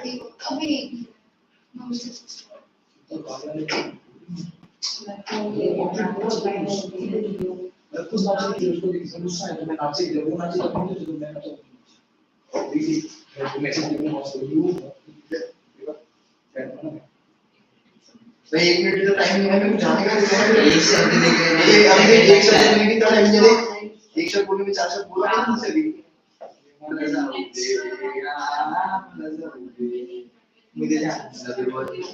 30 अभी कुछ बात की उसको समझना है तो मैं आपसे जरूर ना चाहिए तो मैं तो देखिए मैसेज लिखना मस्त यू भाई 1 मिनट का टाइम नहीं है मेरे को जाने का एक शब्द लिखने ये अभी एक शब्द बोलने की तरह नहीं है एक शब्द बोलने में 4 शब्द बोल रहा है मुझसे भी मुझे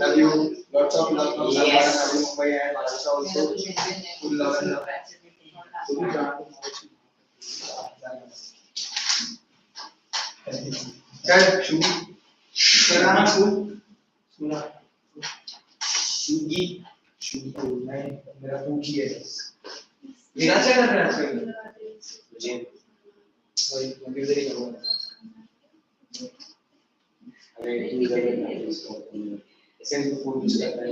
love you lots of love from Salman and Mumbai and Maharashtra also full love and love चल शुभी तेरा नाम सुना शुगी शुगी तो मैं मेरा तू की है मेरा क्या कर रहा है मुझे वही मंदिर से ही करूँगा अरे तू इधर ऐसे तो फोन कुछ करता है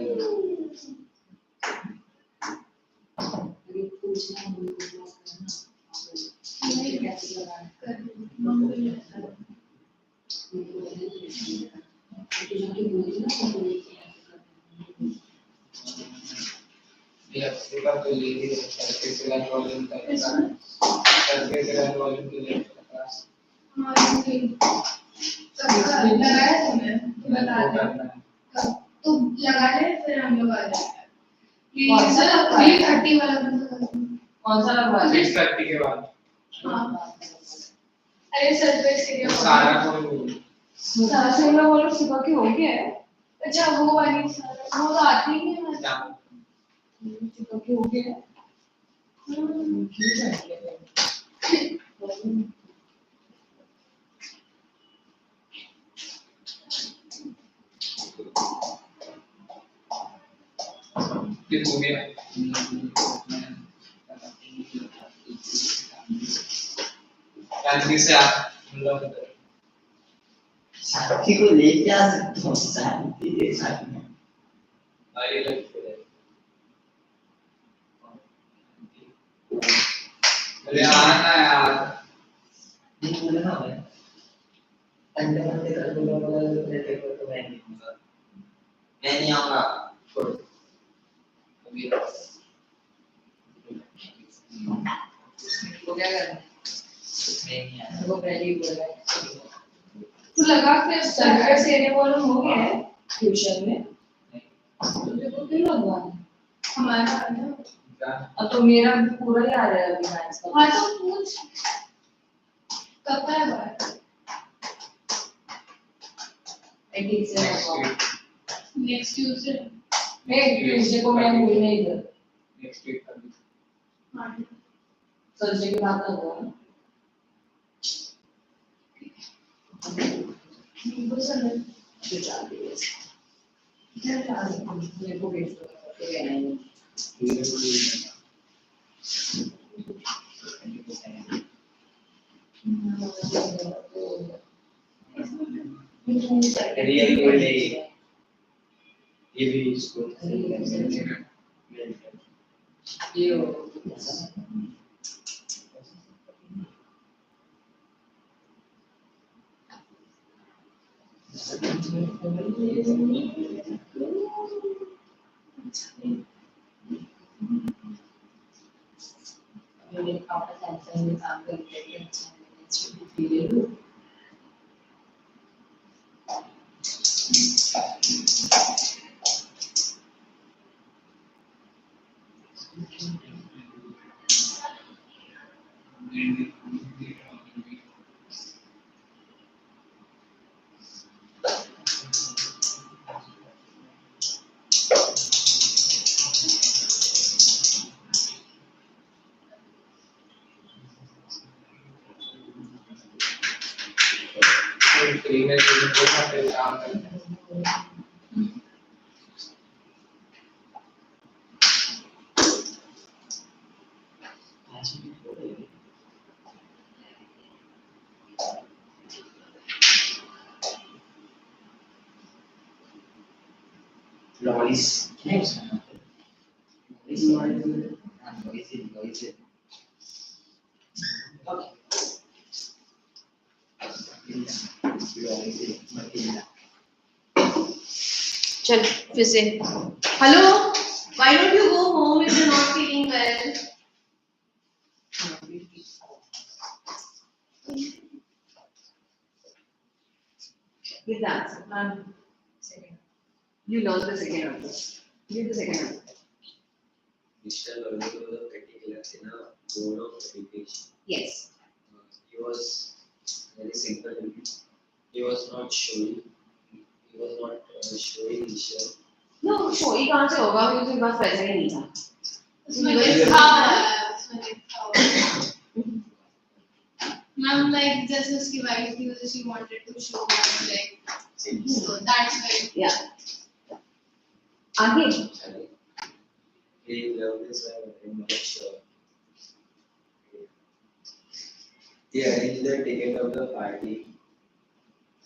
या सेवा तो ले ली करके सेवा वॉल्यूम करता करके सेवा वॉल्यूम के लिए लगाया तुमने बता दो तो लगा ले फिर हम लोग आ जाएंगे कौन सा लगवा 30 वाला कौन सा लगवा 30 के बाद हां अरे सरफेस के लिए सारा कोई सारा से हम लोग वो लोग सुबह के हो गया है अच्छा वो वाली सारा वो तो आती ही नहीं है सुबह के हो गया है फिर हो गया से आप मतलब शांति को लेके आ सकता हूँ शांति के साथ में आइए लगते हैं अरे आना यार नहीं बोले ना मैं अंडे अंडे कर बोला बोला लेते को तो मैं नहीं आऊंगा छोड़ अभी हो गया कर मैं नहीं आया वो पहले ही बोला तो लगा के सरफेस एरिया वाला हो गया है ट्यूशन में तुझे को क्यों लगवा हमारा है ना अब तो मेरा पूरा ही आ रहा है अभी मैथ्स का हां तो पूछ कब है बात ठीक से नेक्स्ट ट्यूसडे नहीं ट्यूसडे को मैं भूल नहीं इधर नेक्स्ट वीक हां संडे के बाद होगा वो संडे जो चालू है क्या चालू है मेरे को भेज दो तो कहना ही रियल कोई नहीं ये भी इसको ये मैंने अपना सैमसंग में काम करके अच्छा मैनेज ट्रेनर के बहुत सारे काम करते हैं लॉइस क्या है उसका लॉइस ओके लॉइस चल फिर से hello why don't you go home if you're not feeling well give the answer second you learn the second answer give the second answer Mr. Lorenzo was a particular in a board of education. yes He was very simple. He was not showing. He was not showing himself. no showy कहाँ से होगा क्योंकि उसके पास पैसा ही नहीं था उसमें लिखा हुआ है उसमें लिखा हुआ है मैम लाइक जैसे उसकी वाइफ थी तो she wanted to show like so that's why yeah आगे He loved his wife very much. He arranged the ticket of the party.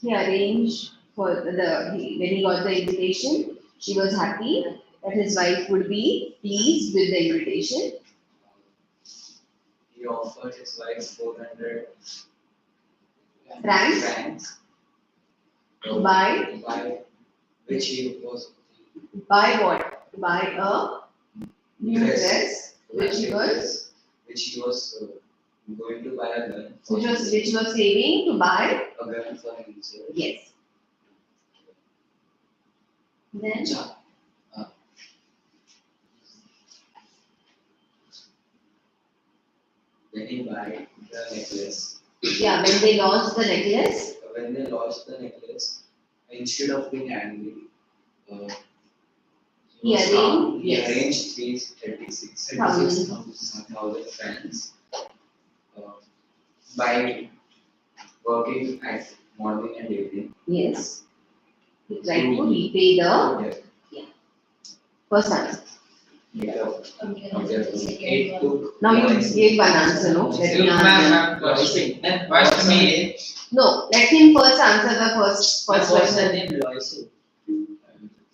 he arranged for when he got the invitation she was happy that his wife would be pleased with the invitation He offered his wife 400 francs francs to buy which he was buy what to buy a new dress which he was going to buy a gun. which was saving to buy a gun for himself. yes then Then he buy the necklace. yeah when they launched the necklace When they launched the necklace, instead of being angry, he arranged he yes arranged 36,000 francs by working at morning and evening. yes he tried to repay the Yeah. first answer It took now you gave one answer no let me answer First me. no let him first answer the first question name Loisu.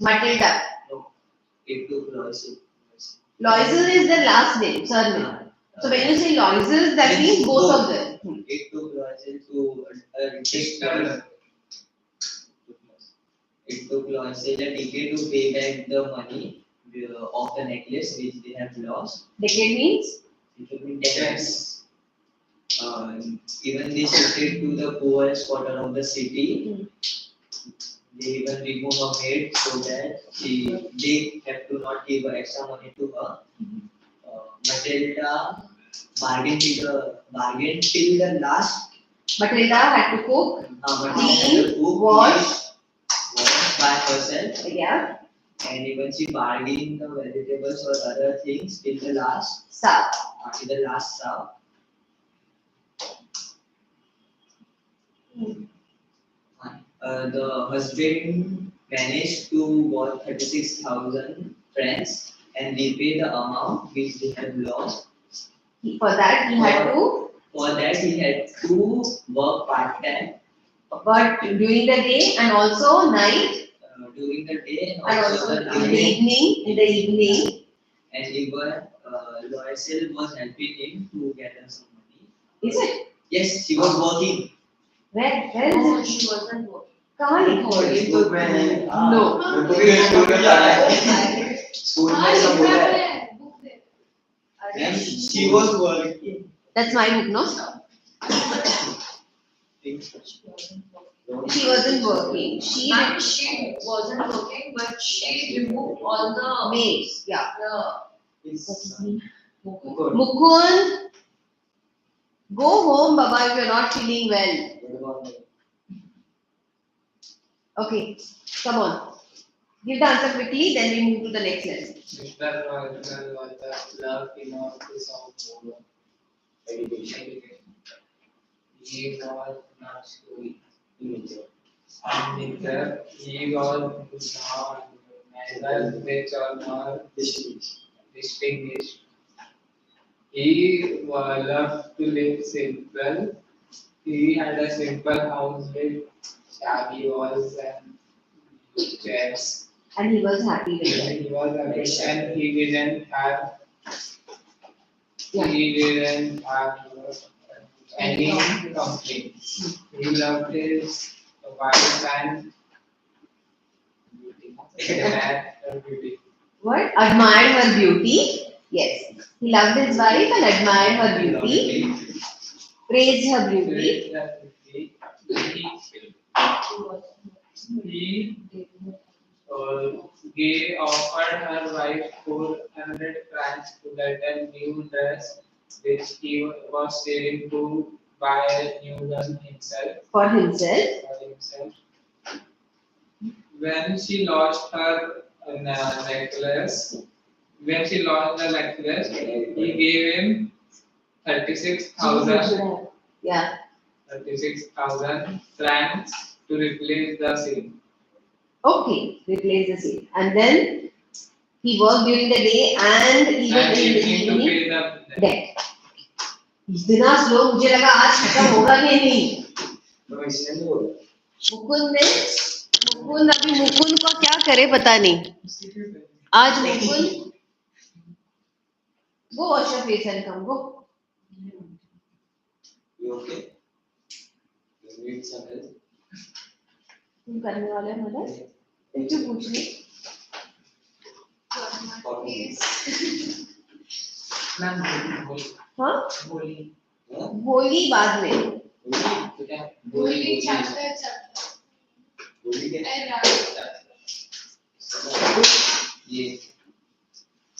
Matilda No, it took Loisu. Loises is the last name surname so when you say Loises that means both of them It took Loisu to It took Loisu the ticket to pay back the money of the necklace which they have lost. decade means It will be decades. Even they shifted to the poorest quarter of the city. They even remove her maid so that they have to not give extra money to her. Matilda bargained till the last. Matilda had to cook Matilda wash by herself. yeah And even she bargained the vegetables or other things till the last stuff sub. The husband managed to borrow 36,000 francs and repay the amount which they had lost. for that he had to work part time but during the day and also night during the day and and also also the in the evening and even Loisel was helping him to gather some money. is it Yes, she was working. where is no it she wasn't working कहाँ लिखा हुआ है Facebook में no school में पढ़ा है school में सब बोला है book they And she was working. that's my book no she wasn't working She wasn't working, but she removed all the maids yeah Mukund. Mukund go home baba if you're not feeling well okay come on give the answer quickly then we move to the next lesson Mr. Loisu was the love in office of Polo education. He was not schooling. And neither he was neither rich or nor distinguished. He loved to live simple. He had a simple house with shabby walls and chairs. and he was happy with it He was a rich and he didn't have any complaints. He loved his wife and What? Admired her beauty. Yes. He loved his wife and admired her beauty. Praised her beauty. He offered her wife 400 francs to get a new dress, which he was saving to buy a new gun himself. For himself. When she lost her necklace, he gave him 36,000 Yeah. 36,000 francs to replace the same. Okay, replace the same. And then he worked during the day and even And in the he need to evening pay the debt. इतना slow मुझे लगा आज खत्म होगा कि नहीं. मुकुंद अभी मुकुंद को क्या करे पता नहीं. आज Mukund go wash your face and come go. You okay? You need some help? तुम करने वाले हो मदद? मुझे पूछ ली. हाँ? होली बाद में. Holi chapter.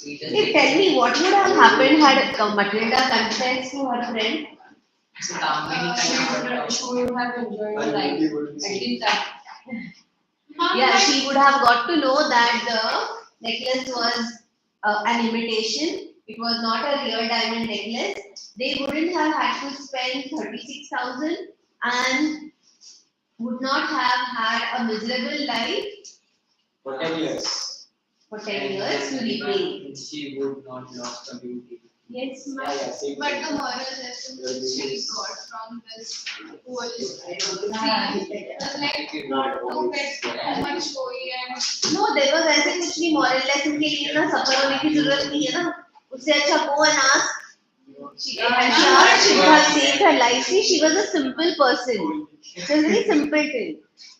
Hey, tell me what would have happened had Matilda confessed to her friend? She would have enjoyed her life. At least that. Yeah, she would have got to know that the necklace was an imitation. It was not a real diamond necklace. They wouldn't have had to spend 36,000 and would not have had a miserable life For 10 years. for 10 years to repay. She would not lost her beauty. Yes, But the moral lesson that she got from this whole scene was like not to get too much showy and No, there was ऐसे कुछ नहीं moral lesson के लिए ना सफर होने की जरूरत नहीं है ना. उससे अच्छा go and ask. She would have saved her life. See, she was a simple person. She was very simple thing.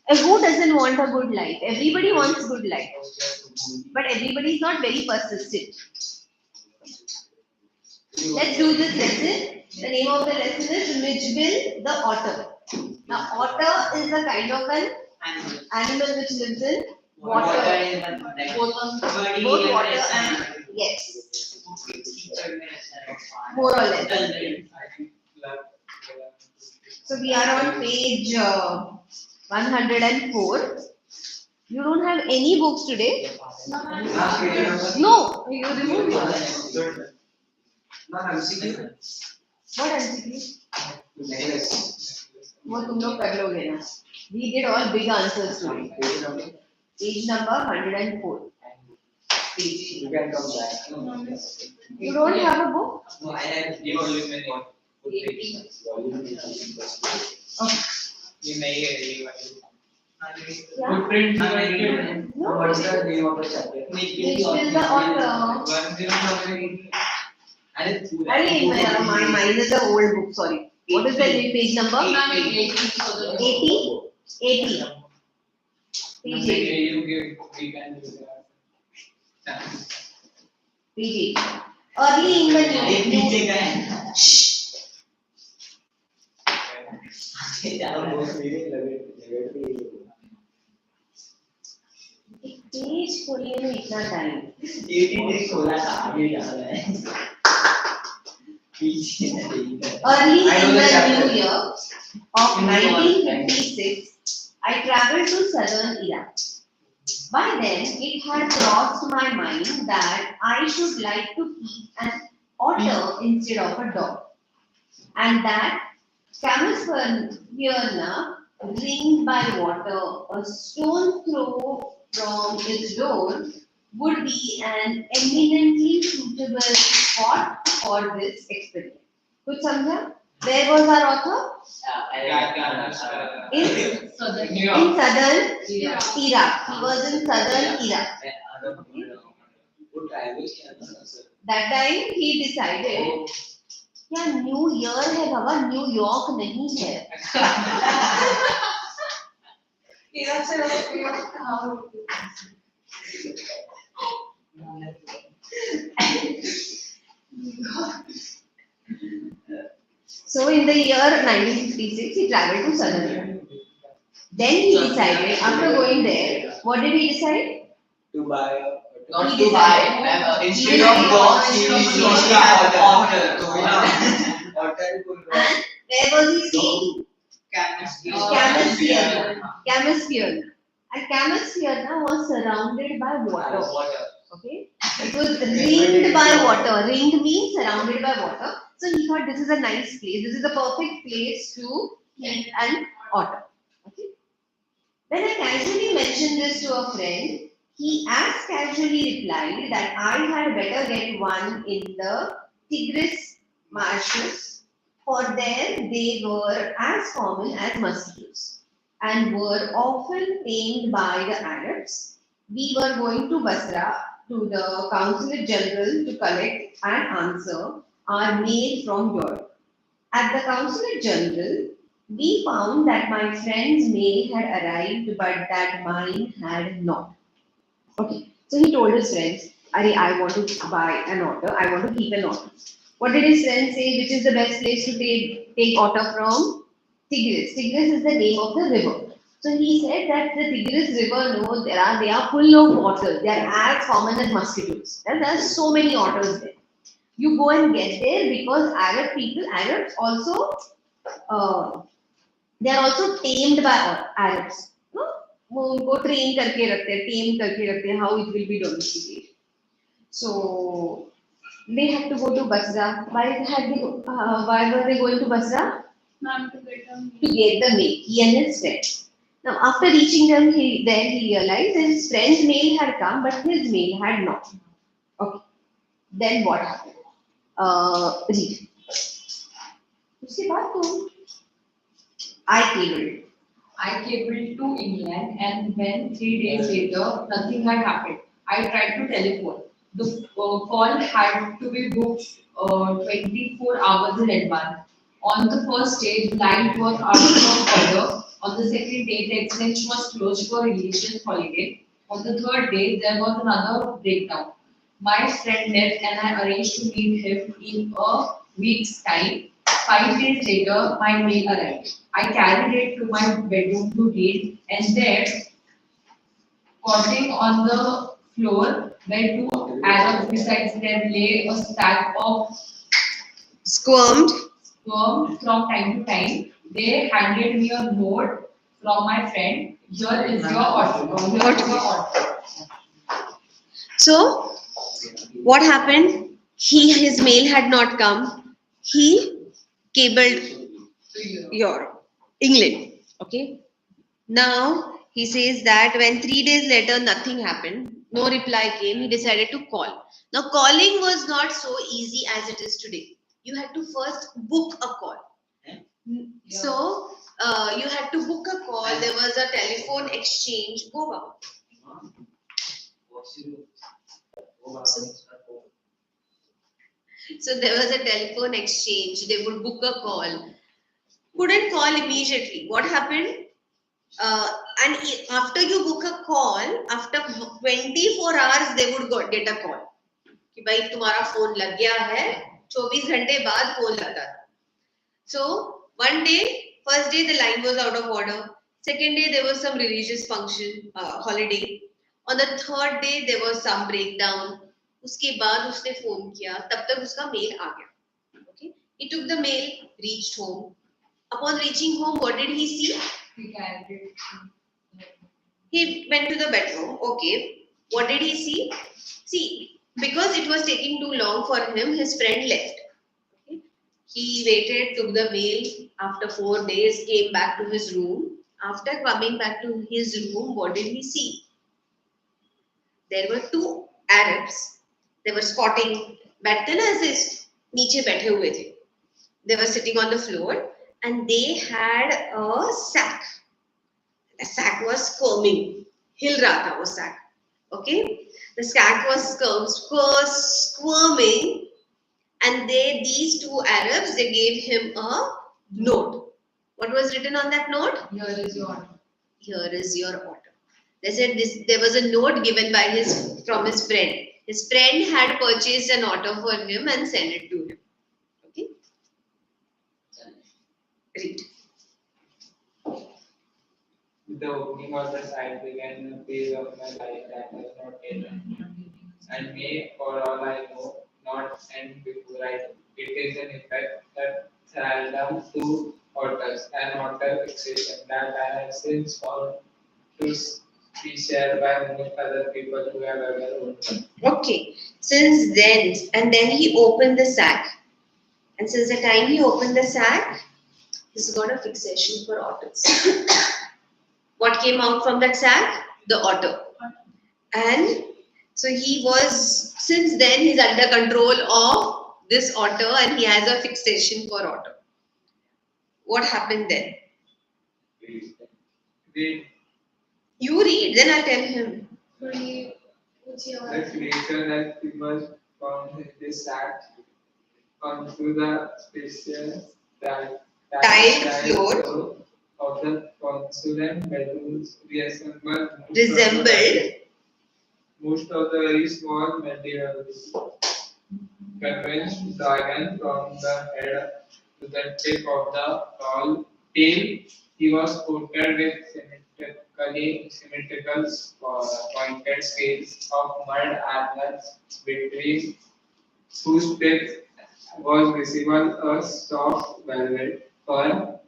And who doesn't want a good life? Everybody wants good life. But everybody is not very persistent. Let's do this lesson. The name of the lesson is Midgebill the otter. Now, otter is a kind of an animal which lives in water. Both water and yes, more or less. So we are on page 104. You don't have any books today? No, you removed it. What MCQ? वो तुम लोग कर लोगे ना. We did all big answers today. Page number 104. You can come back. You don't have a book? No, I have the volume and Okay. ये नहीं है ये वाली. Yeah. Footprint No. What's the name of the chapter? Midgebill the otter. 107. My mind is an old book. Sorry. What is the page number? 80. 80. Page 80. You give we can do that. Page 80. Early in the new. Page खोलने में इतना time. Early in the new year of 1956, I traveled to southern Iraq. By then, it had crossed my mind that I should like to keep an otter instead of a dog, and that Campsperna, ringed by water, a stone throw from its door, would be an eminently suitable spot for this experiment. कुछ समझा? Where was our author? In southern Iraq. He was in southern Iraq. That time he decided, क्या new year है बाबा, New York नहीं है. So in the year 1956, he traveled to Southern India. Then he decided, after going there, what did he decide? To buy Not He to buy, decided- ma'am. Instead No, of no, dogs, no, he no, is no, using no, otter. So, yeah. Otter could And where was he staying? Cbse. Cbse. And Cbse now was surrounded by water. Okay, it was ringed by water. Ringed means surrounded by water. So he thought this is a nice place. This is a perfect place to keep an otter. Okay. When I casually mentioned this to a friend, he as casually replied that I had better get one in the Tigris marshes, for there they were as common as mosquitoes and were often tamed by the Arabs. We were going to Basra to the Consulate General to collect and answer our mail from Europe. At the Consulate General, we found that my friend's mail had arrived, but that mine had not. Okay, so he told his friends, I want to buy an otter, I want to keep an otter. What did his friends say? Which is the best place to take otter from? Tigris. Tigris is the name of the river. So he said that the Tigris river, no, they are full of otters. They are as common as mosquitoes. And there are so many otters there. You go and get there because Arabs also, uh, they are also tamed by Arabs. No? वो उनको train करके रखते हैं, tame करके रखते हैं, how it will be domesticated. So they had to go to Basra. Why were they going to Basra? Ma'am, to get them. To get the mail. He and his friend. Now, after reaching them, he realized that his friend's mail had come, but his mail had not. Okay. Then what happened? Read. उसके बाद तो I cabled to England, and when 3 days later nothing had happened, I tried to telephone. The call had to be booked 24 hours in advance. On the first day, the line was out of order. On the second day, the extension was closed for religious holiday. On the third day, there was another breakdown. My friend left, and I arranged to meet him in a week's time. 5 days later, my mail arrived. I carried it to my bedroom to read, and there, squatting on the floor, where two Arabs besides them lay a stack of squirmed. sperm from time to time. They handed me a note from my friend. Here is your order. Here is your order. So, what happened? His mail had not come. He cabled Europe, England. Okay. Now he says that when 3 days later nothing happened, no reply came, he decided to call. Now calling was not so easy as it is today. You had to first book a call. So you had to book a call. There was a telephone exchange. Go Baba. So there was a telephone exchange. They would book a call. Couldn't call immediately. What happened? And after you book a call, after 24 hours, they would get a call. कि भाई तुम्हारा phone लग गया है 24 घंटे बाद phone लगता था. So one day, first day the line was out of order. Second day there was some religious function, holiday. On the third day there was some breakdown. उसके बाद उसने फोन किया, तब तक उसका मेल आ गया. Okay, he took the mail, reached home. Upon reaching home, what did he see? He went to the bedroom. Okay, what did he see? See, because it was taking too long for him, his friend left. Okay. He waited, took the mail. After 4 days, came back to his room. After coming back to his room, what did he see? There were two Arabs. They were squatting. बैठते ना ऐसे नीचे बैठे हुए थे. They were sitting on the floor and they had a sack. The sack was squirming. हिल रहा था वो sack. Okay, the sack was squirming, and these two Arabs, they gave him a note. What was written on that note? Here is your order. Here is your order. They said there was a note given from his friend. His friend had purchased an auto for him and sent it to him. Okay? Read. With the opening of the site began a phase of my life that has not yet ended, and may, for all I know, not end before I do. It is an effect that seldom to otters, an otter fixation that I have since found to be shared by most other people who have ever owned one. Okay. Since then, and then he opened the sack. And since the time he opened the sack, he's got a fixation for otters. What came out from that sack? The otter. And so since then, he's under control of this otter and he has a fixation for otter. What happened then? The You read, then I'll tell him. the creature that emerged from this sack onto the spacious Tile floor of the consulate bedrooms resembled most of the very small materials. Convinced dragon from the head to the tip of the tall tail, he was coated with symmetrical pointed scales of mud animals between whose tip was visible a soft velvet fur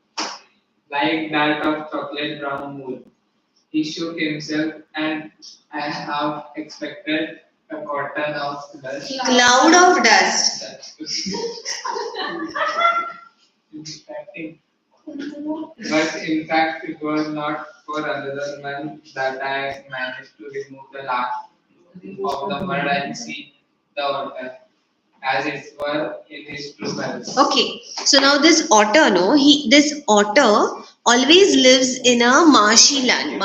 like that of chocolate brown wool. He shook himself and I have expected a cotton of dust. Cloud of dust. But in fact, it was not for another month that I managed to remove the last of the mud and see the water, as it were in his true colors. Okay, so now this otter, this otter always lives in a marshy land.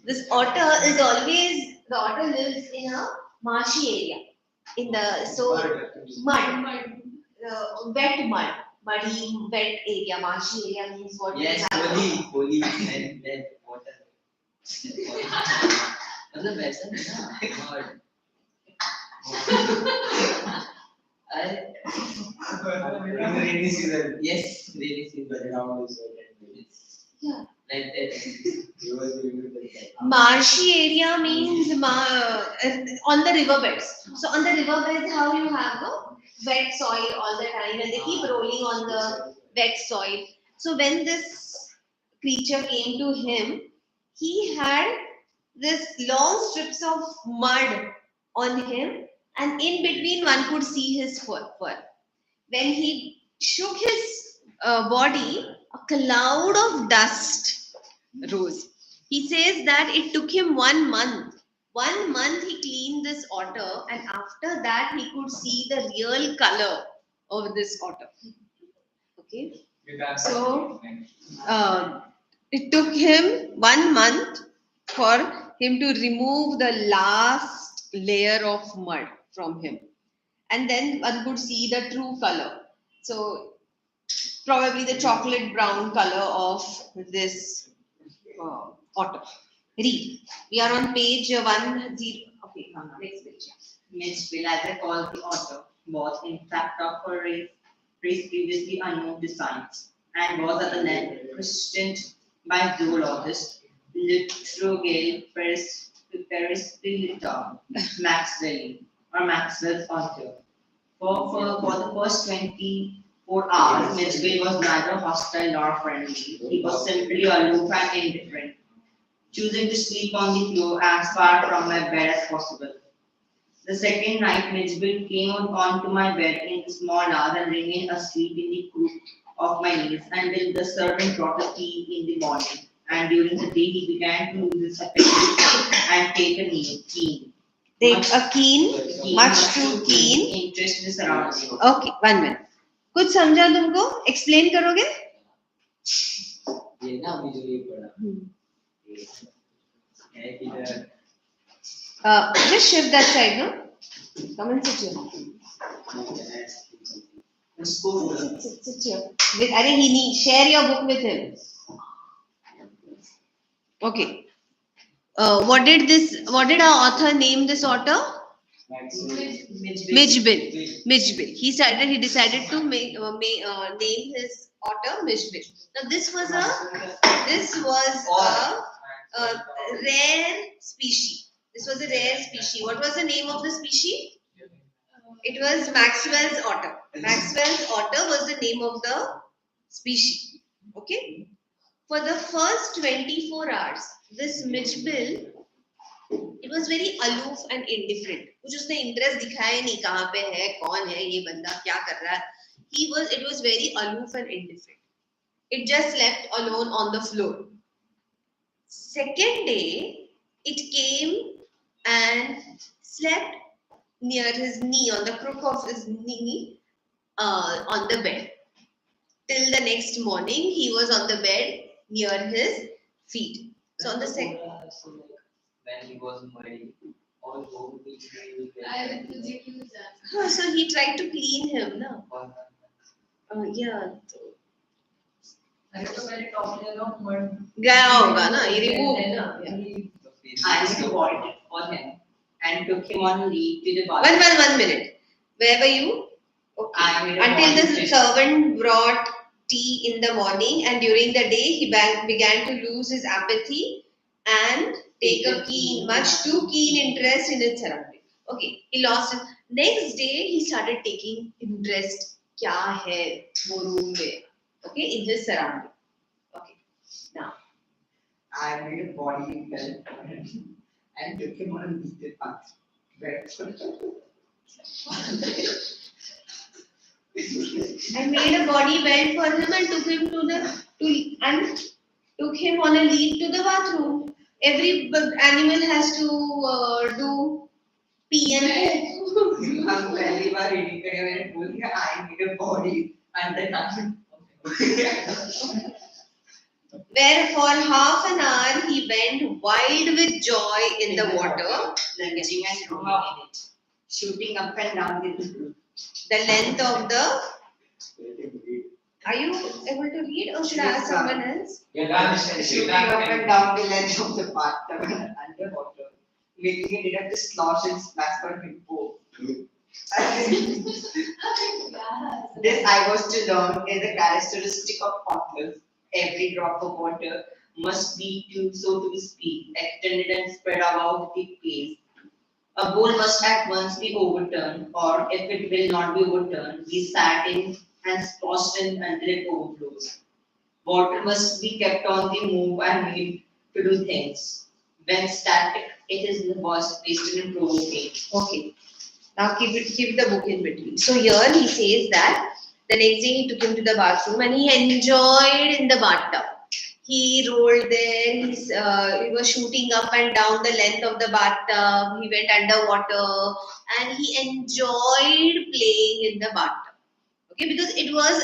This otter the otter lives in a marshy area. Wet mud. Muddy, wet area. Marshy area means what? Yes, holy, and then water. मतलब वैसा नहीं ना mud. In the rainy season. Yes, rainy season around also. Yeah. Like that. Marshy area means on the riverbeds. So on the riverbeds, how you have a wet soil all the time, and they keep rolling on the wet soil. So when this creature came to him, he had this long strips of mud on him, and in between one could see his fur. When he shook his body, a cloud of dust rose. He says that it took him 1 month. 1 month he cleaned this otter, and after that he could see the real color of this otter. Okay, so it took him 1 month for him to remove the last layer of mud from him, and then one could see the true color. So probably the chocolate brown color of this otter. Read. We are on page 10. Okay, next page. Mitchell, as I call the otter, was in fact of a race previously unknown to science, and was at the land christened by zoologist Litrogale Perispilita Maxwell's otter. For the first 24 hours, Mitchell was neither hostile nor friendly. He was simply aloof and indifferent, choosing to sleep on the floor as far from my bed as possible. The second night, Mitchell came onto my bed in the small hours and remained asleep in the crook of my knees until the servant brought a tea in the morning. And during the day, he began to lose his appetite and take a keen, much too keen interest in the surroundings. Okay, 1 minute. कुछ समझा तुमको? Explain करोगे? ये ना मुझे ये पढ़ा है कि Just shift that side, no? Come and sit here. Sit here. Share your book with him. Okay. What did our author name this otter? Mijbil. Mijbil. He decided to name his otter Mijbil. Now this was a rare species. This was a rare species. What was the name of the species? It was Maxwell's otter. Maxwell's otter was the name of the species. Okay. For the first 24 hours, this Mijbil, it was very aloof and indifferent. कुछ उसने interest दिखाया नहीं कहाँ पे है कौन है ये बंदा क्या कर रहा है. It was very aloof and indifferent. It just slept alone on the floor. Second day, it came and slept near his knee, on the crook of his knee, on the bed. Till the next morning, he was on the bed near his feet. So on the second. When he was muddy, although he I will use that. So he tried to clean him, no? Yeah. अरे तो पहले top layer of mud गया होगा ना, ये remove ना. I bought it for him and took him on leave to the bathroom. One minute. Where were you? Okay. I made a Until the morning servant brought tea in the morning, and during the day he began to lose his apathy and take a much too keen interest in its surroundings. Okay, he lost it. Next day he started taking interest. क्या है वो room में? Okay, in his surrounding. Okay, now. I made a body belt for him and took him on a heated path. I made a body belt for him and took him on a lead to the bathroom. Every animal has to do pee and poo. हम पहली बार reading करके मैंने बोल दिया I need a body and then I Where for half an hour he went wild with joy in the water, lunging and rolling in it, shooting up and down the length of the. Are you able to read, or should I ask someone else? shooting up and down the length of the bathtub underwater, making it up to slosh and splash for him both. This I was to learn is a characteristic of otters. Every drop of water must be, so to speak, extended and spread about the place. A bowl must at once be overturned, or if it will not be overturned, be sat in and splashed in until it overflows. Water must be kept on the move and made to do things. When static, it is the worst placed in provoking. Okay. Now keep the book in between. So here he says that the next day he took him to the bathroom and he enjoyed in the bathtub. He rolled there, he was shooting up and down the length of the bathtub, he went underwater and he enjoyed playing in the bathtub. Okay, because it was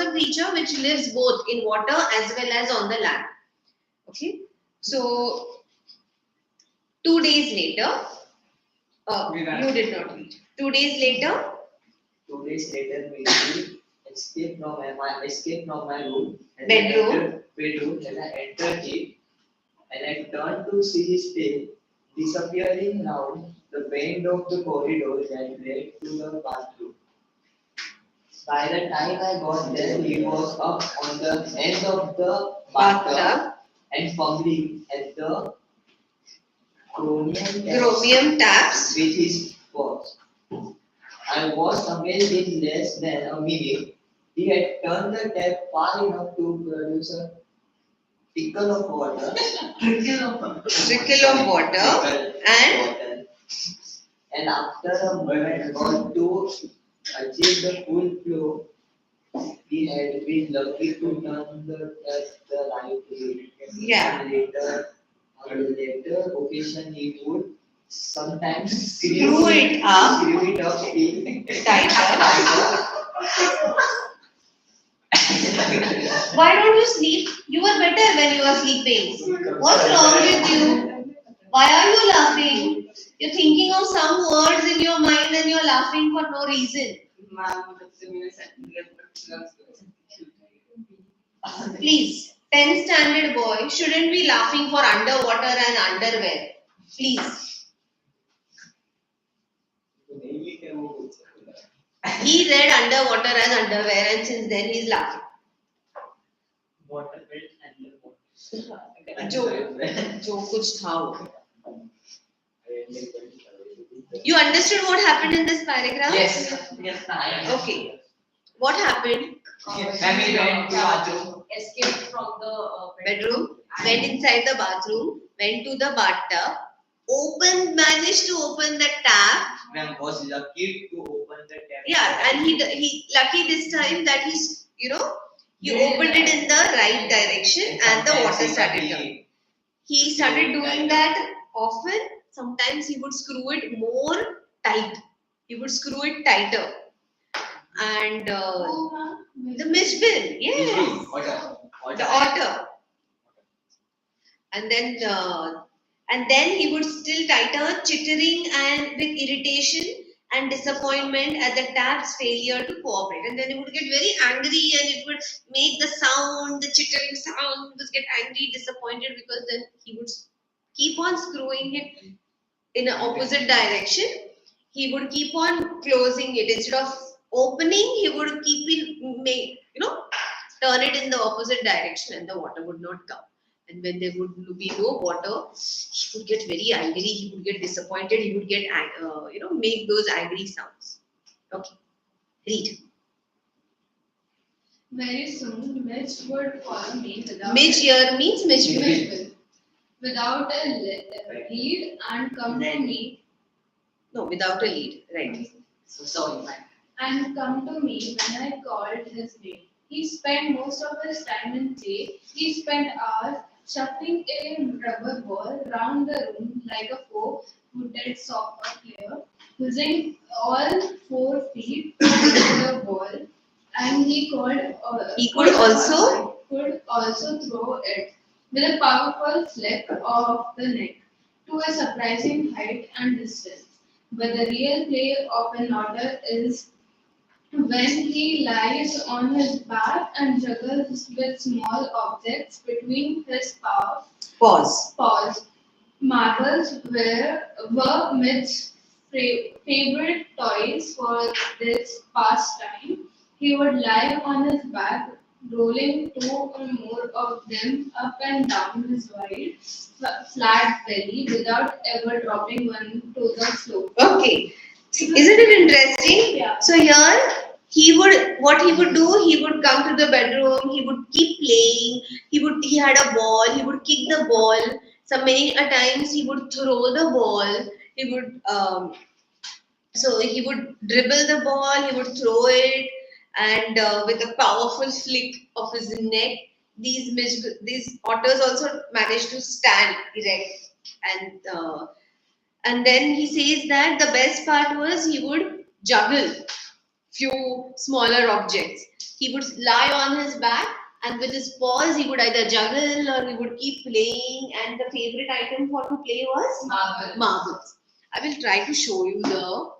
a creature which lives both in water as well as on the land. Okay, so 2 days later, you did not read. 2 days later, 2 days later, we escaped from my room. Bedroom. And I entered it, and I turned to see his tail disappearing round the bend of the corridor that led to the bathroom. By the time I got there, he was up on the end of the bathtub and fumbling at the chromium taps with his paws. I was amazed in less than a minute. He had turned the tap far enough to produce a trickle of water. And after a moment or two, achieved the full flow. He had been lucky to turn the tap the right way. Yeah. On the later occasion, he would sometimes screw it up tighter. Why don't you sleep? You were better when you were sleeping. What's wrong with you? Why are you laughing? You're thinking of some words in your mind and you're laughing for no reason. Please. 10th standard boy shouldn't be laughing for underwater and underwear. Please. He read underwater as underwear and since then he's laughing. Water belt and जो कुछ था वो. You understood what happened in this paragraph? Yes, I Okay. What happened? When we went to bathroom, Escaped from the Bedroom, went inside the bathroom, went to the bathtub, managed to open the tap. when was lucky to open the tap. Yeah, and he lucky this time that he opened it in the right direction and the water started coming. He started doing that often. Sometimes he would screw it more tight. He would screw it tighter. And the Miss Bill, yes, the otter. And then he would still tighter, chittering and with irritation and disappointment at the tap's failure to cooperate. And then he would get very angry and it would make the sound, the chittering sound. He would get angry, disappointed because then he would keep on screwing it in an opposite direction. He would keep on closing it instead of opening. He would keep it, turn it in the opposite direction, and the water would not come. And when there would be no water, he would get very angry. He would get disappointed. He would get, make those angry sounds. Okay, read. Very soon, Mitch would follow me without Mitch here means Mitch. without a lead and come to me No, without a lead, right? So sorry, man. and come to me when I called his name. He spent most of his time in play. He spent hours shuffling a rubber ball round the room like a four-footed soccer player, using all 4 feet to hit the ball, and he could also throw it with a powerful flick of the neck to a surprising height and distance. But the real play of an otter is when he lies on his back and juggles with small objects between his Pause. paws. Marbles were Mitch's favorite toys for this pastime. He would lie on his back, rolling 2 or more of them up and down his wide, flat belly without ever dropping one to the floor. Okay. Isn't it interesting? Yeah. So here what he would do, he would come to the bedroom, he would keep playing, he had a ball, he would kick the ball. So many a times he would throw the ball, he would so he would dribble the ball, he would throw it, and with a powerful flick of his neck, these otters also managed to stand erect. And then he says that the best part was he would juggle few smaller objects. He would lie on his back and with his paws he would either juggle or he would keep playing. And the favorite item for to play was marbles. I will try to show you the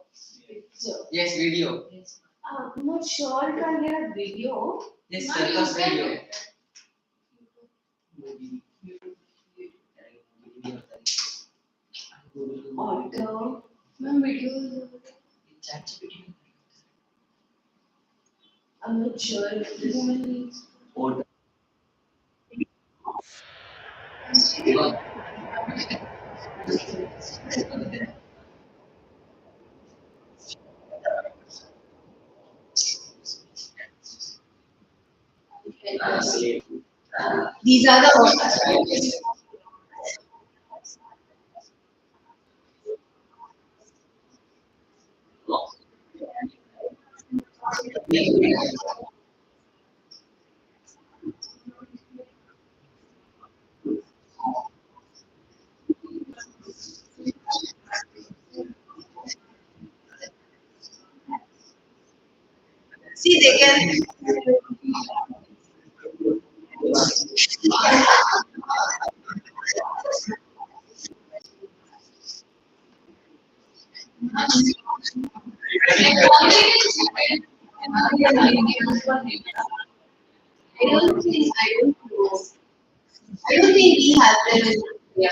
picture. Yes, video. I'm not sure if I get a video. Yes, No, circus you can video. Otter. Ma'am, videos. I'm not sure if this Order. these are the otters. See, they can. I don't know. everything we have them in India.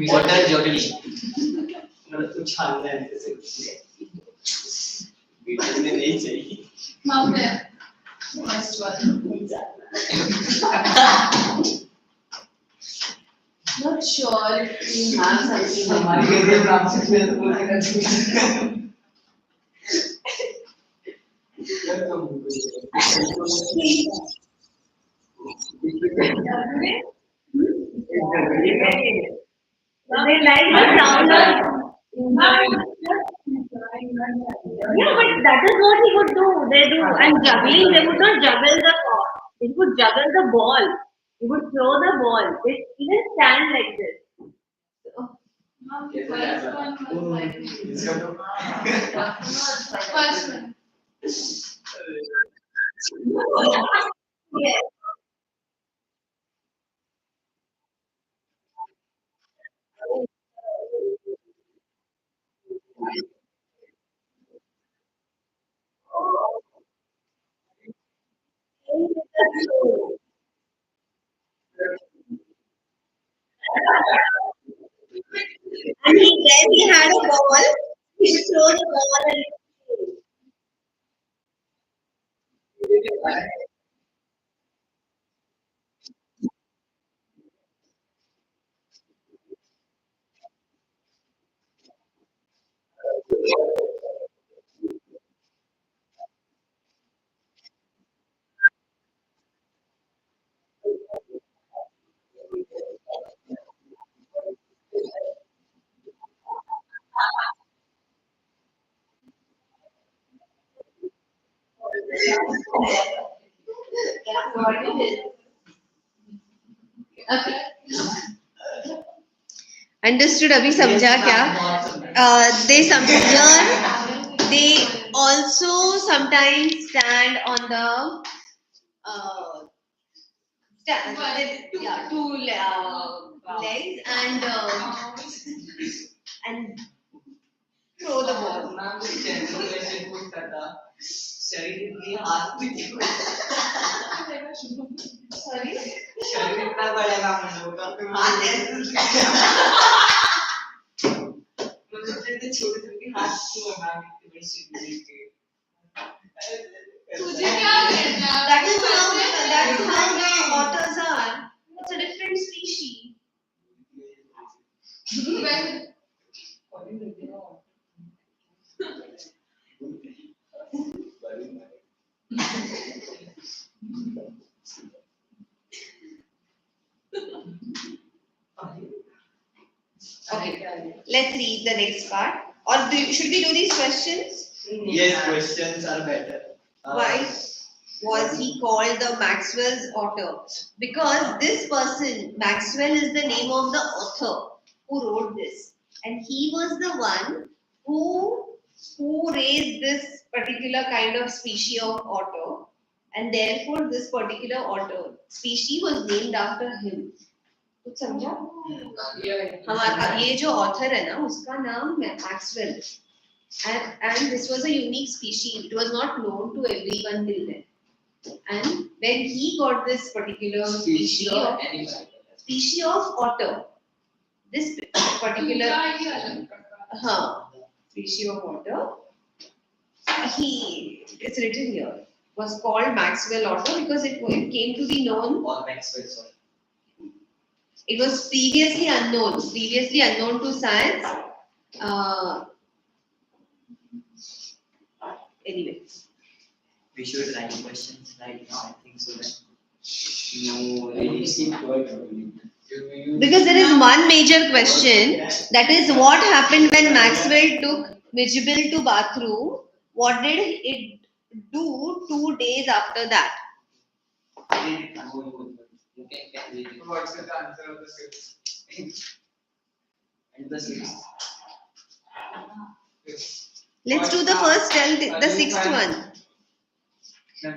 Water juggling. मतलब कुछ छानना है ऐसे video में नहीं चाहिए First one. Not sure if you have something. हमारी career transfer में तो बोलने का They like the sound of. Yeah, but that is what he would do. They do. And juggling, they would not juggle the ball. They would juggle the ball. He would throw the ball. They even stand like this. First one was like. First one. Yes. And when he had a ball, he would throw the ball and that's what it is. Understood? अभी समझा क्या? They also sometimes stand on the two legs and throw the ball. शरीर के हाथ में Sorry. शरीर इतना बढ़ेगा हम लोगों का हाथ ऐसे मतलब छोटे छोटे हाथ क्यों बना के बड़ी शरीर के तुझे क्या भेजना? That is how the otters are. It's a different species. Okay, let's read the next part. Or should we do these questions? Yes, questions are better. Why was he called the Maxwell's otter? Because this person, Maxwell, is the name of the author who wrote this, and he was the one who raised this particular kind of species of otter, and therefore this particular otter species was named after him. कुछ समझा? हमारा ये जो author है ना उसका नाम Maxwell and this was a unique species. It was not known to everyone till then. And when he got this particular species of otter, this particular species of otter, it's written here, was called Maxwell otter because it came to be known. Or Maxwell, sorry. It was previously unknown to science. Anyway. We should write questions right now, I think so that no, really seem Because there is one major question, that is what happened when Maxwell took Mitchell to bathroom. What did it do 2 days after that? What's the answer of the sixth? And the sixth. Let's do the first, the sixth one.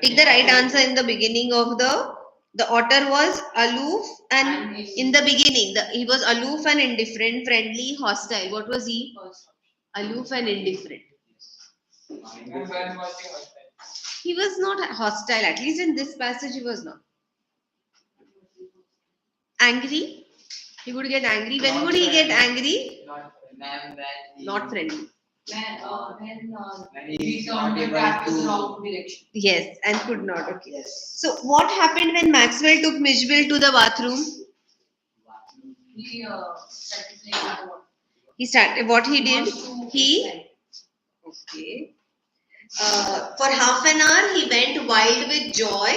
Take the right answer in the beginning of the The otter was aloof and in the beginning, he was aloof and indifferent, friendly, hostile. What was he? Aloof and indifferent. He was not hostile, at least in this passage, he was not. Angry? He would get angry. When would he get angry? Not friendly. When he he is turned not the able tap in the to- wrong direction. Yes, and could not. Okay. So, what happened when Maxwell took Mitchell to the bathroom? He started playing with the water. He started. What he did? Wants to He. exercise. Okay. For half an hour, he went wild with joy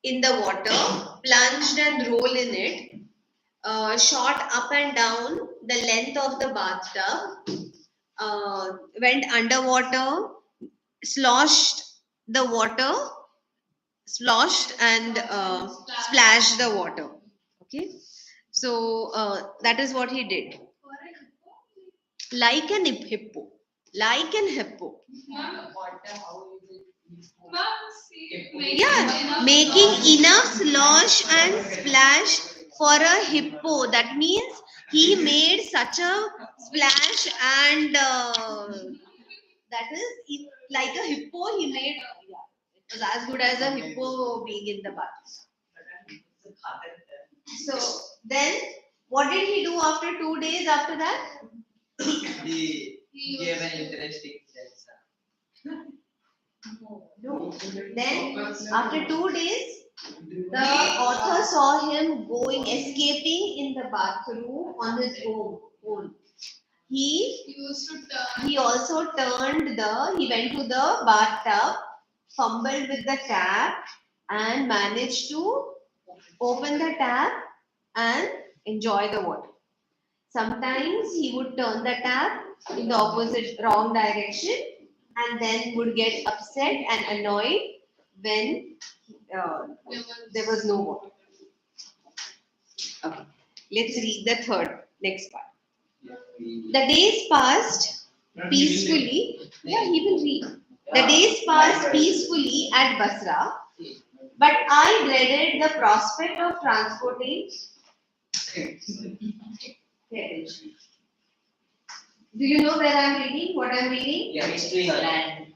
in the water, plunged and rolled in it, shot up and down the length of the bathtub, went underwater, sloshed the water, sloshed and splashed the water. Okay, so that is what he did. Like an hippo, like an hippo. Yeah, making enough slosh and splash for a hippo. That means he made such a splash and that is like a hippo. He made it was as good as a hippo being in the bath. So then, what did he do after 2 days? After that, He gave an interesting answer. no. Then after 2 days, the author saw him escaping in the bathroom on his own. He also he went to the bathtub, fumbled with the tap, and managed to open the tap and enjoy the water. Sometimes he would turn the tap in the opposite wrong direction and then would get upset and annoyed when there was no water. Okay, let's read the next part. The days passed peacefully. Yeah, he will read. The days passed peacefully at Basra, but I dreaded the prospect of transporting. Do you know where I am reading? What I am reading? Yeah, history land.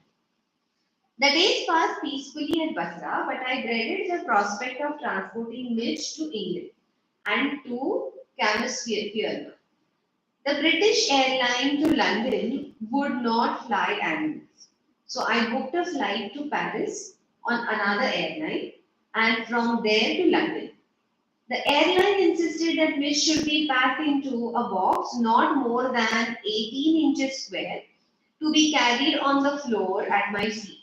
The days passed peacefully at Basra, but I dreaded the prospect of transporting Mitch to England and to Cbse. The British airline to London would not fly animals. So I booked a flight to Paris on another airline and from there to London. The airline insisted that Mitch should be packed into a box not more than 18 inches square to be carried on the floor at my seat.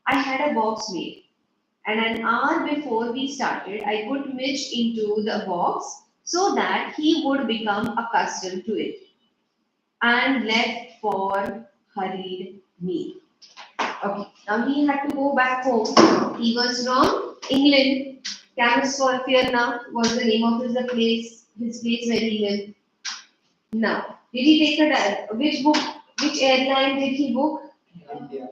I had a box made, and an hour before we started, I put Mitch into the box so that he would become accustomed to it and left for hurried meal. Okay, now he had to go back home. He was from England. Cbse was the name of his place where he lived. Now, did he take which airline did he book? India.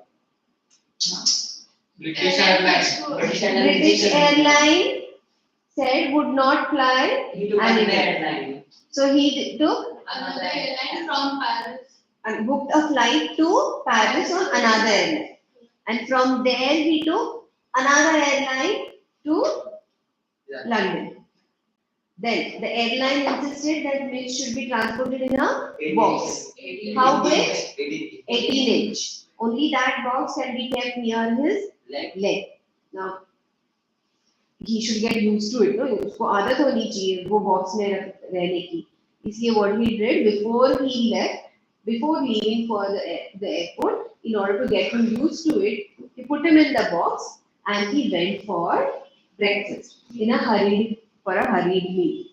British Airlines. British airline said would not fly He took animals. another airline. So he took Another airline from Paris. and booked a flight to Paris on another airline. And from there he took another airline to London. Then the airline insisted that Mitch should be transported in a box. How big? 18 inch. Only that box can be kept near his leg. Now he should get used to it. No, उसको आदत होनी चाहिए वो box में रहने की. इसलिए what he did before leaving for the airport, in order to get him used to it, he put him in the box and he went for breakfast for a hurried meal.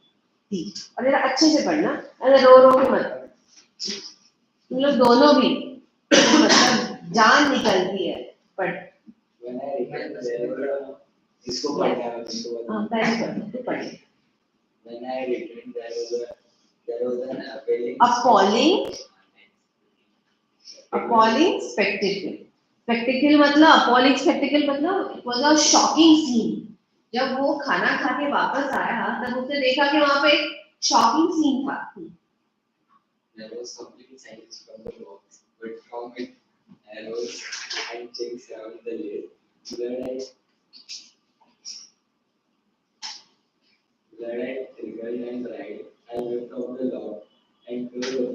और जरा अच्छे से पढ़ना, अगर रो के मत पढ़. तुम लोग दोनों भी मतलब जान निकलती है पढ़. इसको पढ़ना है इसको. हाँ पहले तू पढ़. When I returned, there was an appalling spectacle. Spectacle मतलब appalling spectacle मतलब it was a shocking scene. जब वो खाना खा के वापस आया तब उसने देखा कि वहां पे एक शॉकिंग सीन था. There was complete silence from the box, but from it, arrows and checks around the lid. Blood and triggered and dried. I ripped off the lock and tore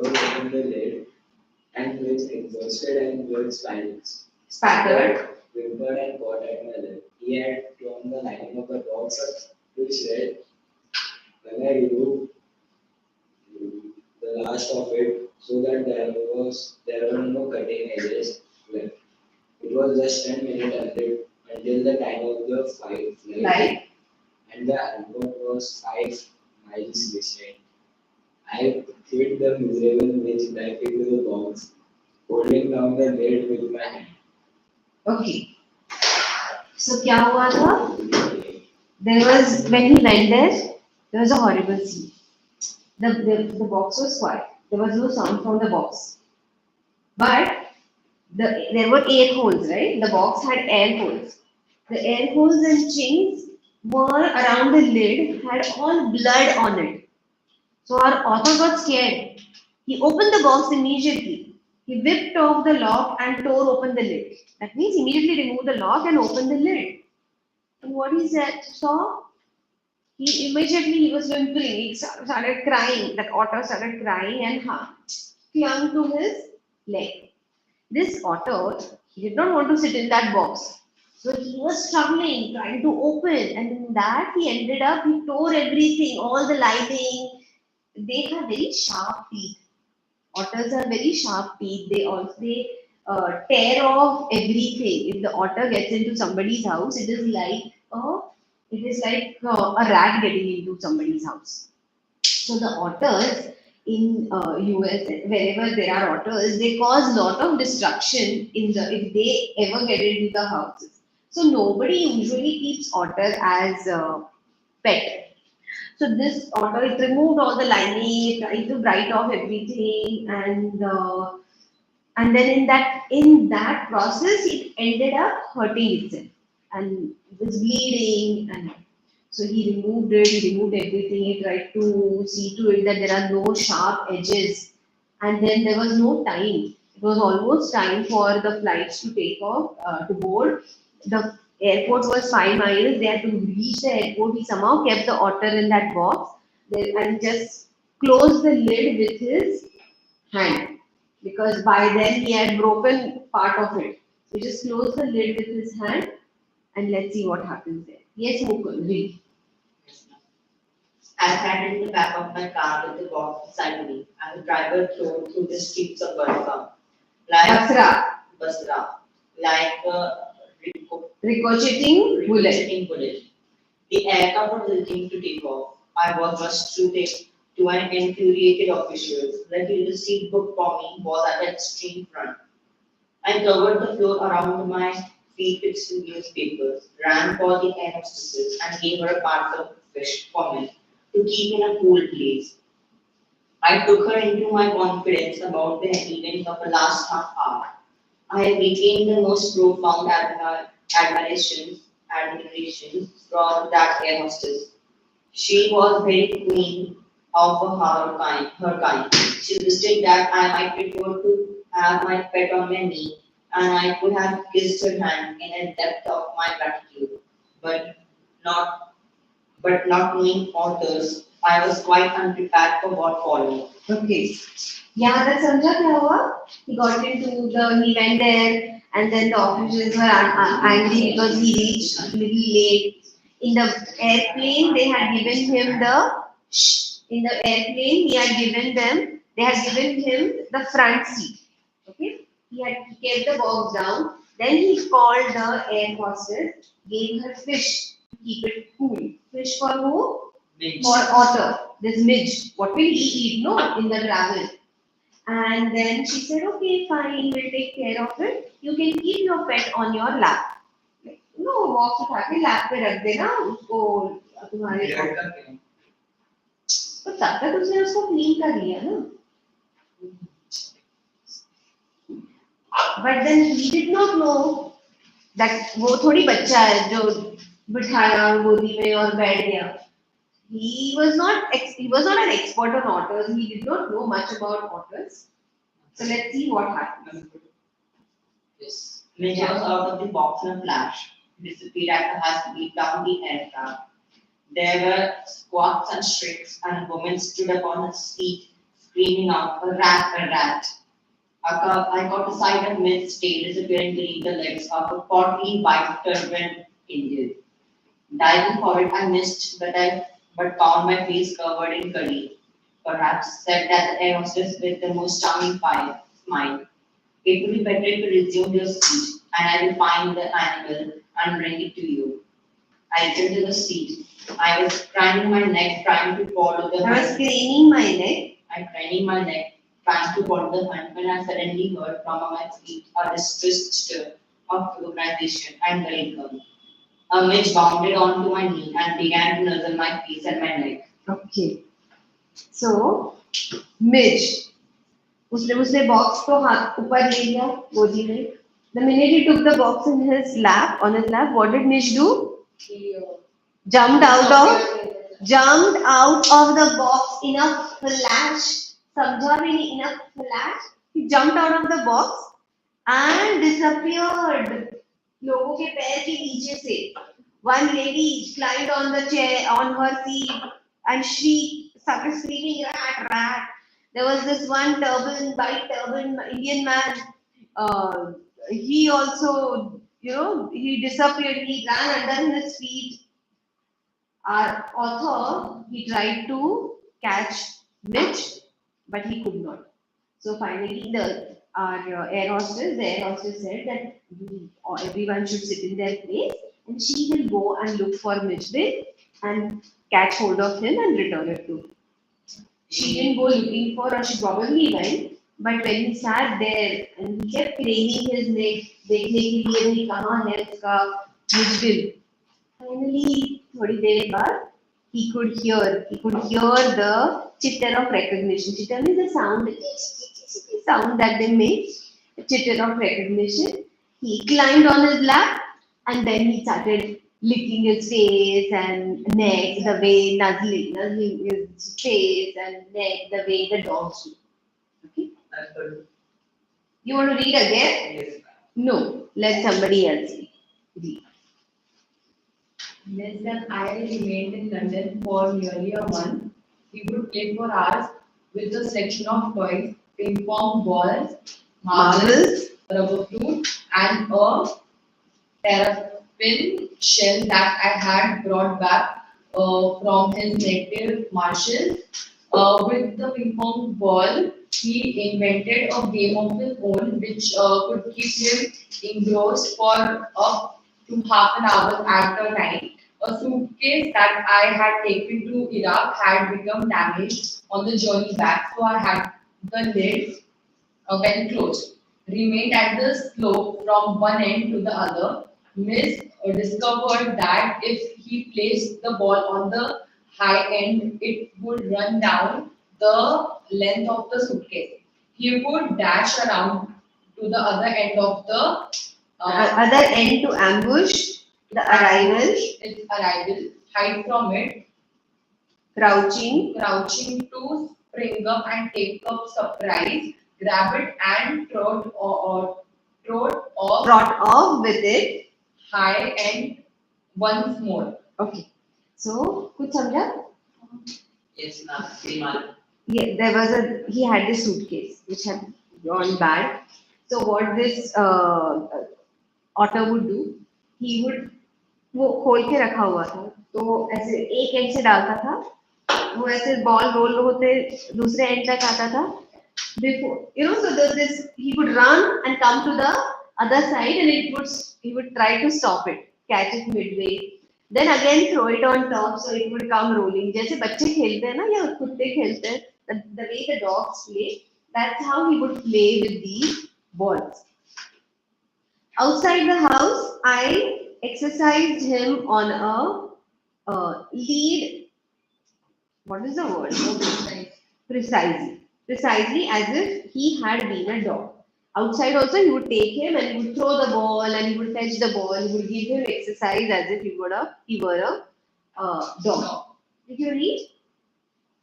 open the lid, and was exhausted and blood Spattered. whimpered and caught at my lip. He had torn the lining of the box to shreds. When I removed the last of it so that there were no cutting edges left. It was just 10 minutes until the time of the flight, and the airport was 5 miles distant. I fit the miserable witch back into the box, holding down the lid with my hand. Okay. So क्या हुआ था? There was when he went there was a horrible scene. The box was quiet. There was no sound from the box. But there were air holes, right? The box had air holes. The air holes and chinks were around the lid, had all blood on it. So our author got scared. He opened the box immediately. He whipped off the lock and tore open the lid. That means immediately removed the lock and opened the lid. And what he saw, he was whimpering. He started crying. That otter started crying and clung to his leg. This otter, he did not want to sit in that box. So he was struggling, trying to open, and in that he tore everything, all the lining. They have very sharp teeth. Otters have very sharp teeth. Tear off everything. If the otter gets into somebody's house, it is like a rat getting into somebody's house. So the otters in US, wherever there are otters, they cause lot of destruction if they ever get into the houses. So nobody usually keeps otter as a pet. So this otter, it removed all the lining, it tried to bite off everything, and then in that process, it ended up hurting itself, and it was bleeding, and so he removed it, he removed everything, he tried to see to it that there are no sharp edges. And then there was no time. It was almost time for the flights to take off, to board. The airport was 5 miles. They had to reach the airport. He somehow kept the otter in that box and just closed the lid with his hand. Because by then he had broken part of it. So he just closed the lid with his hand, and let's see what happens there. Yes, Mukul, read. I sat in the back of my car with the box beside me, and the driver drove through the streets of Basra, Basra, like a Ricocheting bullet. ricocheting bullet. The aircraft was waiting to take off. I was rushed to an infuriated official. The little seat book for me was at the extreme front. I covered the floor around my feet with some newspapers, ran for the air hostesses, and gave her a parcel of fish for me to keep in a cool place. I took her into my confidence about the events of the last half hour. I retained the most profound admiration from that air hostess. She was very queen of her kind. She insisted that I might prefer to have my pet on my knee, and I could have kissed her hand in a depth of my gratitude. But not, but not knowing authors, I was quite unprepared for what followed. Okay. Yeah, that's समझा क्या हुआ? He went there, and then the officials were angry because he reached a little late. In the airplane, they had given him they had given him the front seat. Okay. He had kept the box down. Then he called the air hostess, gave her fish to keep it cool. Fish for who? For otter. This midge. What will he eat? No, in the travel. And then she said, okay, fine, we'll take care of it. You can keep your pet on your lap. Like, no, box उठा के lap पे रख देना उसको तुम्हारे तो तब तक उसने उसको clean कर लिया ना. But then he did not know that वो थोड़ी बच्चा है जो बिठाया गोदी में और बैठ गया. He was not an expert on otters. He did not know much about otters. So let's see what happens. Yes. Mitch was out of the box in a flash. He disappeared at the high-speed down the aircraft. There were squawks and shrieks, and a woman stood upon her seat, screaming out, "A rat, a rat!" I caught a sight of Mitch's tail disappearing beneath the legs of a portly white turbaned Indian. Diving for it, I missed, but found my face covered in curry. Perhaps, said that the air hostess with the most charming smile. It would be better if you resumed your seat, and I will find the animal and bring it to you. I returned to the seat. I was craning my neck, trying to follow the I was hunt. craning my neck. I'm craning my neck, trying to follow the hunt, when I suddenly heard from my feet a distressed stir of recognition and welcome. A midge bounded onto my knee and began to nuzzle my face and my neck. Okay. So, Midge. उसने box को हाथ ऊपर ले लिया गोदी में. The minute he took the box in his lap, on his lap, what did Midge do? Jumped out of the box in a flash. समझा भी नहीं, in a flash. He jumped out of the box and disappeared. लोगों के पैर के नीचे से. One lady climbed on the chair, on her seat, and she started screaming, "Rat, rat!" There was this one white turban Indian man. He also, he disappeared. He ran under his feet. Our author, he tried to catch Mitch, but he could not. So finally, our air hostess said that everyone should sit in their place, and she will go and look for Mitchell and catch hold of him and return it to him. She didn't go looking for, or she probably went, but when he sat there and he kept craning his neck, देखने के लिए भी कहाँ है उसका Mitchell. Finally, थोड़ी देर बाद, he could hear the chitter of recognition. Chitter means the sound that they make, chitter of recognition. He climbed on his lap and then he started licking his face and neck, the way nuzzling his face and neck, the way the dogs do. Okay? That's good. You want to read again? Yes. No, let somebody else read. Less than I remained in London for nearly a month. We would play for hours with a selection of toys, ping pong balls, marbles, rubber flute, and a terrapin shell that I had brought back from his native marshes. With the ping pong ball, he invented a game of his own which could keep him engrossed for up to half an hour at a time. A suitcase that I had taken to Iraq had become damaged on the journey back, so I had the lid well closed. Remained at the slope from one end to the other. Miss discovered that if he placed the ball on the high end, it would run down the length of the suitcase. He would dash around to the other end of the Other end to ambush the arrival, its arrival, hide from it, crouching, to spring up and take up surprise, grab it and trot off with it. high end once more. Okay. So, कुछ समझा? Yes, ma'am. Sriman. Yeah, he had this suitcase which had gone bad. So what this otter would do, वो खोल के रखा हुआ था, तो ऐसे एक एंड से डालता था, वो ऐसे बॉल रोल होते दूसरे एंड तक आता था. Before, so he would run and come to the other side, and he would try to stop it, catch it midway, then again throw it on top so it would come rolling. जैसे बच्चे खेलते हैं ना या कुत्ते खेलते हैं, the way the dogs play, that's how he would play with these balls. Outside the house, I exercised him on a lead. What is the word? Precisely as if he had been a dog. Outside also, he would take him and he would throw the ball and he would fetch the ball. He would give him exercise as if he were a dog. Did you read?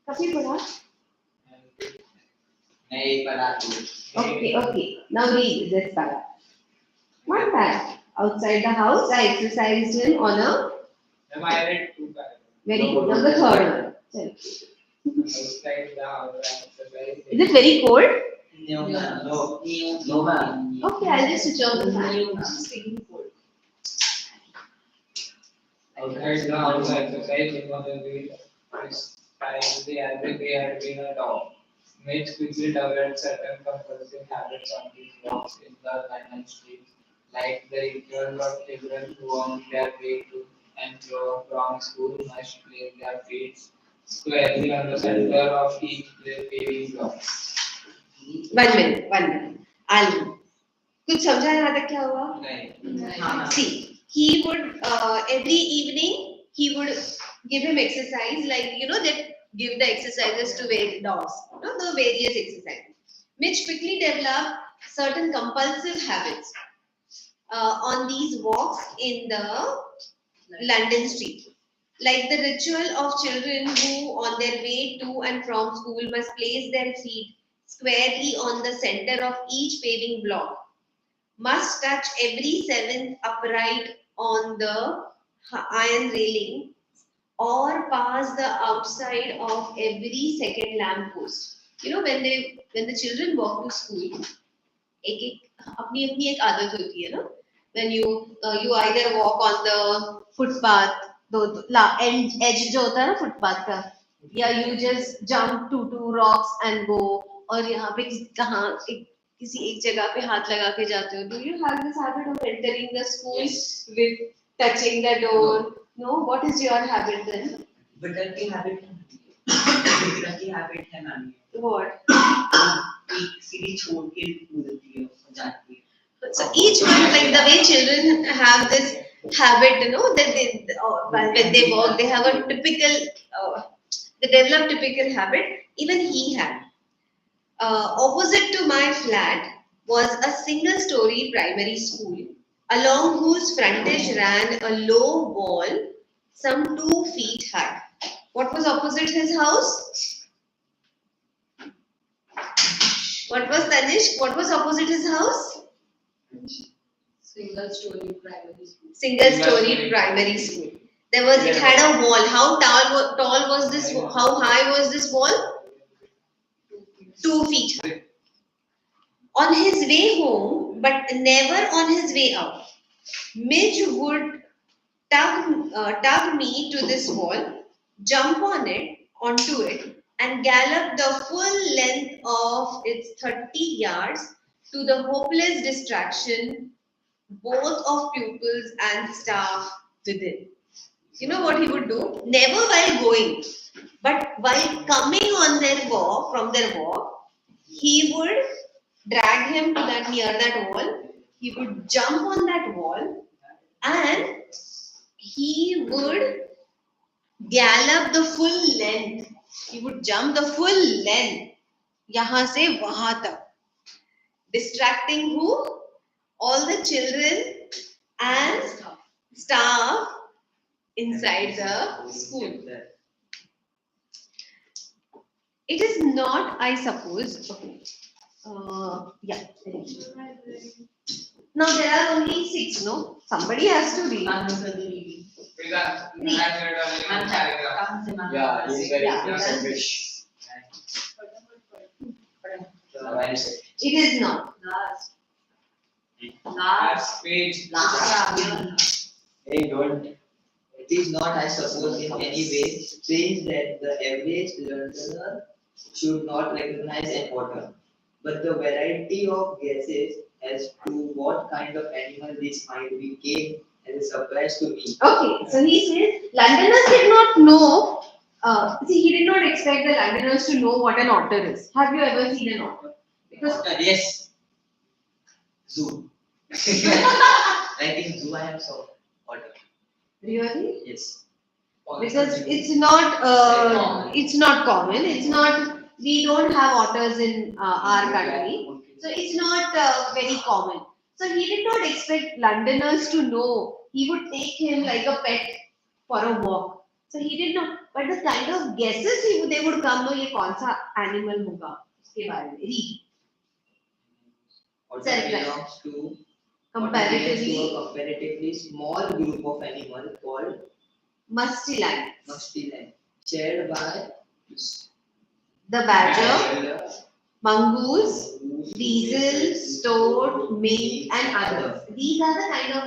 Kafi पढ़ा? नहीं पढ़ा तू. Okay. Now read this paragraph. One time, outside the house, I exercised him on a. Am I read 2 paragraphs? Very good. Now the third one. Chal. Outside the house, Is it very cold? No, ma'am. Okay, I'll just switch off the fan. Outside the house, exercising on the wheel. Primarily, every day had been a dog. Mitch quickly developed certain compulsive habits on these walks in the London streets, like the ritual of children who on their way to and from school must place their feet squarely on the center of each paving block. 1 minute. कुछ समझा यहाँ तक क्या हुआ? नहीं. See, he would every evening he would give him exercise like that give the exercises to dogs, the various exercises. Mitch quickly developed certain compulsive habits on these walks in the London street, like the ritual of children who, on their way to and from school, must place their feet squarely on the center of each paving block, must touch every seventh upright on the iron railing, or pass the outside of every second lamp post. When the children walk to school, अपनी एक आदत होती है ना. When you either walk on the footpath, edge जो होता है ना footpath का, या you just jump to 2 rocks and go, और यहाँ पे कहाँ किसी एक जगह पे हाथ लगा के जाते हो. Do you have this habit of entering the school with touching the door? No, what is your habit then? Button की habit है मैम. What? एक सीढ़ी छोड़ के कूदती है जाती है. So each one, like the way children have this habit, that they when they walk, they have a typical, they develop typical habit. Even he had. Opposite to my flat was a single-story primary school, along whose frontage ran a low wall, some 2 feet high. What was opposite his house? What was Tanish? What was opposite his house? Single-story primary school. Single-story primary school. It had a wall. How tall was this? How high was this wall? 2 feet high. On his way home, but never on his way out, Midge would tug me to this wall, jump onto it, and gallop the full length of its 30 yards to the hopeless distraction both of pupils and staff within. You know what he would do? Never while going, but while coming on from their walk, he would drag him to near that wall. He would jump on that wall, and he would gallop the full length. He would jump the full length, यहाँ से वहाँ तक, distracting who? All the children and staff inside the school. It is not, I suppose. Okay. Yeah. Now there are only 6. No, somebody has to read. Yeah, he's very selfish. It is not. Last page. Hey, don't. It is not, I suppose, in any way strange that the average learner should not recognize an otter, but the variety of guesses as to what kind of animal this might be came as a surprise to me. Okay, so he says Londoners did not know. He did not expect the Londoners to know what an otter is. Have you ever seen an otter? Because Otter, yes. Zoo. Like in zoo, I have saw otter. really, Yes. because it's not common. It's not. We don't have otters in our country. So it's not very common. So he did not expect Londoners to know. He would take him like a pet for a walk. So he did not. But the kind of guesses they would come, no, ये कौन सा animal होगा इसके बारे में. Read. Also Self-drive. belongs to Comparatively a comparatively small group of animals called musty lion. mustelian, chaired by The badger, mongoose, weasel, toad, mink, and others. These are the kind of,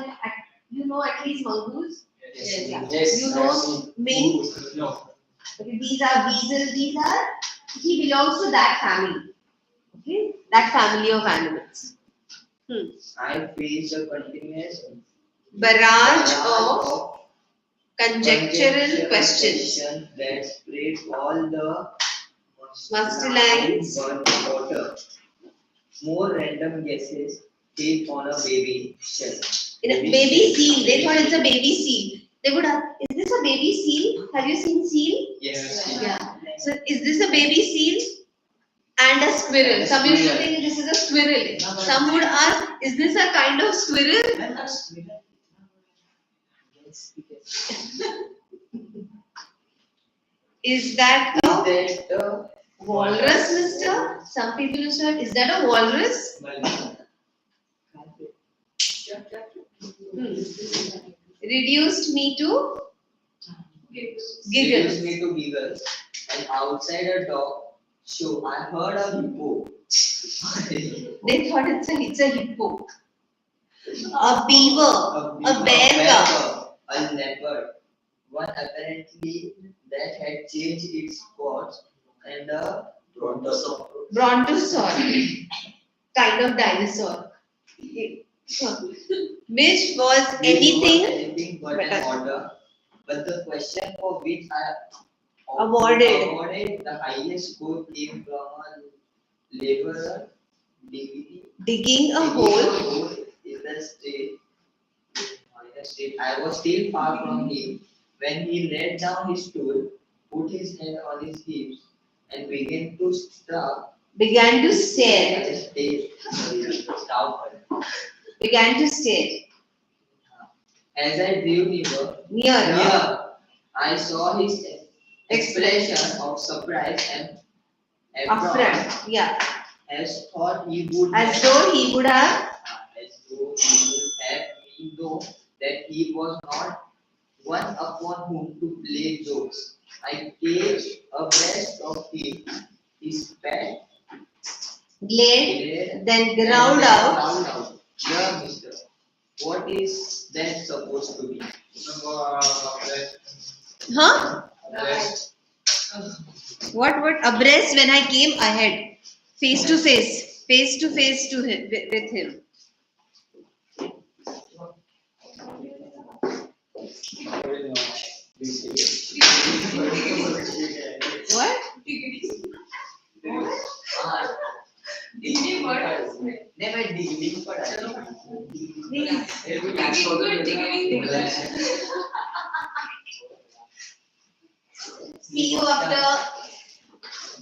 at least mongoose. Yes. Yeah. Yes, You I know have seen. mink. No. Okay, these are weasel. He belongs to that family. Okay, that family of animals. I face a continuous Barrage of conjectural questions. that spread all the Mustelines. water. More random guesses came on a baby shell. In a baby seal. They thought it's a baby seal. They would have, is this a baby seal? Have you seen seal? Yes. Yeah. So is this a baby seal? And a squirrel. Some used to think this is a squirrel. Some would ask, is this a kind of squirrel? Is that a walrus, mister? Some people used to ask, is that a walrus? Reduced me to Reduced giggles. me to giggles. And outside a dog show, I heard a hippo. They thought it's a hippo. A beaver. A bear cub. A leopard. One apparently that had changed its spots, and a brontosaurus. Brontosaurus. Kind of dinosaur. Which was anything but an order. But the question for which I Awarded. the highest score came from a laborer digging a hole. in the street. I was still far from him when he laid down his stool, put his hand on his hips, and began to Began to stare. Began to stare. As I drew Nearer. I saw his expression of surprise and Affront. Yeah. as thought he would As though he would have. as though he would have me know that he was not one upon whom to play jokes. I came abreast of him. He spat, Glared. Then growled out. Yeah, mister. What is that supposed to be? Huh? What? Abreast when I came ahead. Face to face. Face to face to him, with him. What? Never digging for See you after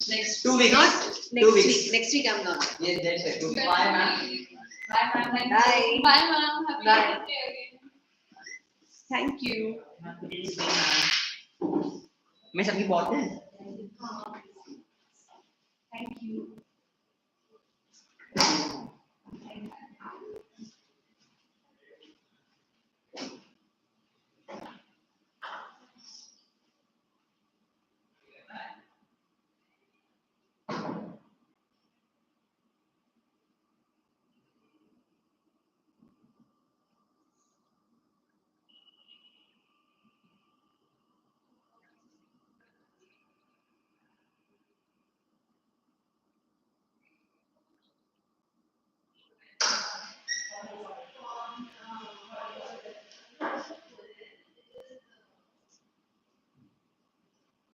Next 2 weeks. not next 2 weeks. week. Next week I'm not. Yes, that's it. Bye, ma'am. Bye, ma'am. Thank you. Bye. Bye, ma'am. Happy Bye. birthday again. Thank you. मैं सबकी बहुत है Thank you.